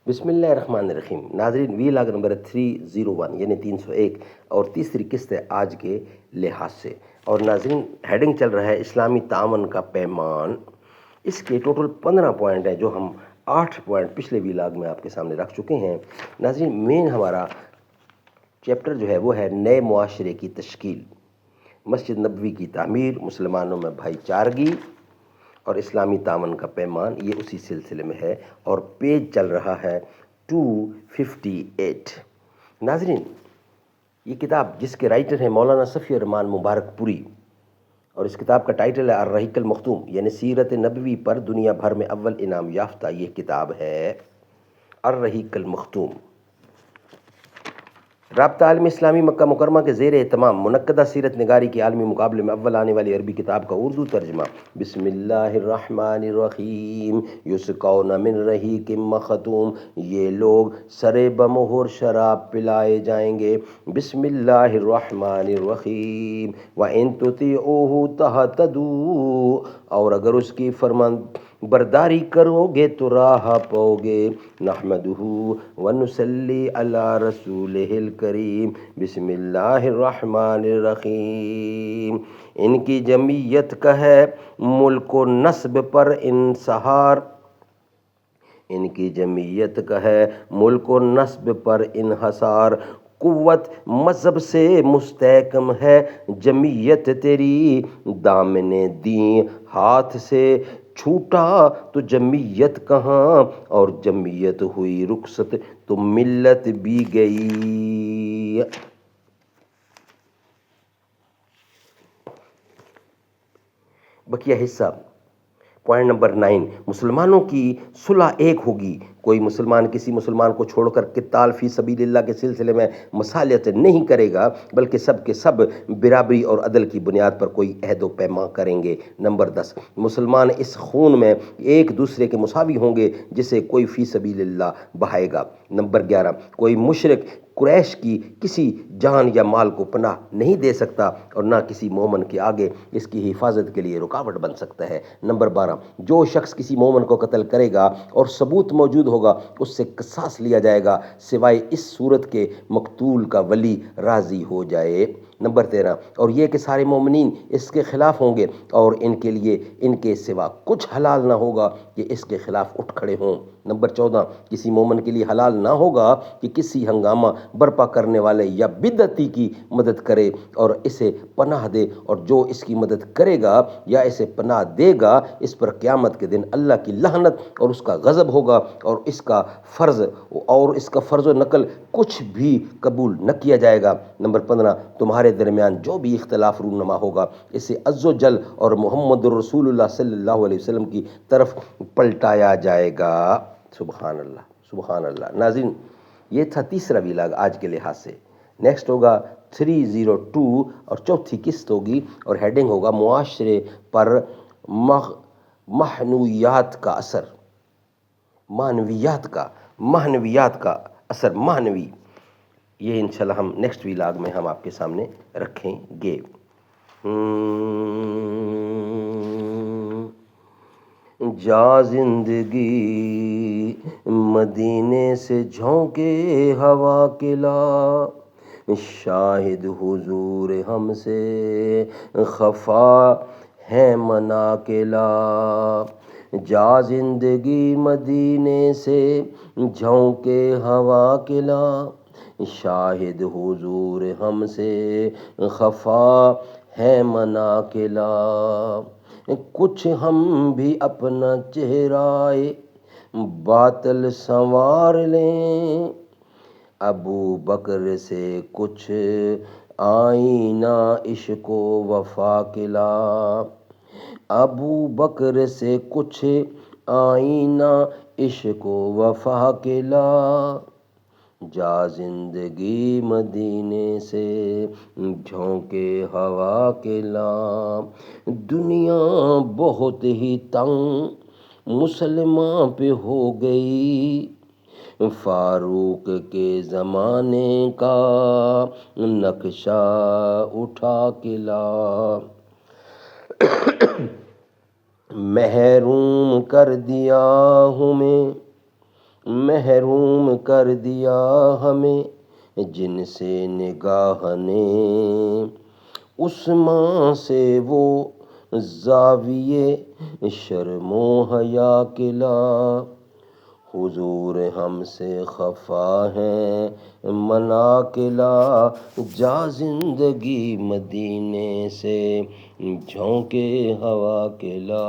بسم اللہ الرحمن الرحیم۔ ناظرین، وی لاگ نمبر 301 یعنی 301 اور تیسری قسط ہے آج کے لحاظ سے۔ اور ناظرین، ہیڈنگ چل رہا ہے اسلامی تعاون کا پیمان۔ اس کے ٹوٹل 15 پوائنٹ ہیں جو ہم 8 پوائنٹ پچھلے وی لاگ میں آپ کے سامنے رکھ چکے ہیں۔ ناظرین، مین ہمارا چیپٹر جو ہے وہ ہے نئے معاشرے کی تشکیل، مسجد نبوی کی تعمیر، مسلمانوں میں بھائی چارگی اور اسلامی تعاون کا پیمان، یہ اسی سلسلے میں ہے اور پیج چل رہا ہے 258۔ ناظرین، یہ کتاب جس کے رائٹر ہیں مولانا صفی الرحمان مبارک پوری، اور اس کتاب کا ٹائٹل ہے الرحیق المختوم یعنی سیرت نبوی پر دنیا بھر میں اول انعام یافتہ یہ کتاب ہے الرحیق المختوم۔ رابطہ عالم اسلامی مکہ مکرمہ کے زیر اہتمام منعقدہ سیرت نگاری کے عالمی مقابلے میں اول آنے والی عربی کتاب کا اردو ترجمہ۔ بسم اللہ الرحمن الرحیم۔ یسقون من رحیق مختوم، یہ لوگ سرے بمہر شراب پلائے جائیں گے۔ بسم اللہ الرحمن الرحیم۔ وَإِن تُطِيعُوهُ تَهْتَدُوا، اور اگر اس کی فرمان برداری کرو گے تو راہ پاؤ گے۔ نحمدہ ونصلی علی رسولہ الکریم۔ بسم اللہ الرحمن الرحیم۔ ان کی جمعیت کا ہے ملک و نسب پر انحصار، ان کی جمعیت کا ہے ملک و نسب پر انحصار، قوت مذہب سے مستحکم ہے جمعیت تیری، دامن دین ہاتھ سے چھوٹا تو جمعیت کہاں، اور جمعیت ہوئی رخصت تو ملت بھی گئی۔ بقیہ حصہ پوائنٹ نمبر 9، مسلمانوں کی صلح ایک ہوگی، کوئی مسلمان کسی مسلمان کو چھوڑ کر قتال فی سبیل اللہ کے سلسلے میں مصالحت نہیں کرے گا، بلکہ سب کے سب برابری اور عدل کی بنیاد پر کوئی عہد و پیمان کریں گے۔ نمبر 10، مسلمان اس خون میں ایک دوسرے کے مساوی ہوں گے جسے کوئی فی سبیل اللہ بہائے گا۔ نمبر 11، کوئی مشرک قریش کی کسی جان یا مال کو پناہ نہیں دے سکتا اور نہ کسی مومن کے آگے اس کی حفاظت کے لیے رکاوٹ بن سکتا ہے۔ نمبر 12، جو شخص کسی مومن کو قتل کرے گا اور ثبوت موجود ہوگا اس سے قصاص لیا جائے گا، سوائے اس صورت کے مقتول کا ولی راضی ہو جائے۔ نمبر 13، اور یہ کہ سارے مومنین اس کے خلاف ہوں گے اور ان کے لیے ان کے سوا کچھ حلال نہ ہوگا کہ اس کے خلاف اٹھ کھڑے ہوں۔ نمبر 14، کسی مومن کے لیے حلال نہ ہوگا کہ کسی ہنگامہ برپا کرنے والے یا بدعتی کی مدد کرے اور اسے پناہ دے، اور جو اس کی مدد کرے گا یا اسے پناہ دے گا اس پر قیامت کے دن اللہ کی لعنت اور اس کا غضب ہوگا، اور اس کا فرض و نقل کچھ بھی قبول نہ کیا جائے گا۔ نمبر 15، تمہارے درمیان جو بھی اختلاف رونما ہوگا اسے عز و جل اور محمد رسول اللہ صلی اللہ علیہ وسلم کی طرف پلٹایا جائے گا۔ سبحان اللہ، سبحان اللہ۔ ناظرین، یہ تھا تیسرا ویلاگ آج کے لحاظ سے۔ نیکسٹ ہوگا 302 اور چوتھی قسط ہوگی اور ہیڈنگ ہوگا معاشرے پر معنویات کا اثر، معنویات کا اثر، معنوی۔ یہ انشاءاللہ ہم نیکسٹ ویلاگ میں ہم آپ کے سامنے رکھیں گے۔ جا زندگی مدینے سے جھونکے ہوا کے لا، شاہد حضور ہم سے خفا ہے منا کے لا۔ جا زندگی مدینے سے جھونکے ہوا کے لا، شاہد حضور ہم سے خفا ہے منا کے لا۔ کچھ ہم بھی اپنا چہرہ باطل سنوار لیں، ابو بکر سے کچھ آئینہ عشق و وفا کے لا۔ ابو بکر سے کچھ آئینہ عشق و وفا کے لا۔ جا زندگی مدینے سے جھونکے ہوا کے لا۔ دنیا بہت ہی تنگ مسلمان پہ ہو گئی، فاروق کے زمانے کا نقشہ اٹھا کے لا۔ محروم کر دیا ہمیں محروم کر دیا ہمیں جن سے نگاہ نے، عثمان سے وہ زاویے شرم و حیا کلا، حضور ہم سے خفا ہیں منا کلا، جا زندگی مدینے سے جھونکے ہوا کلا۔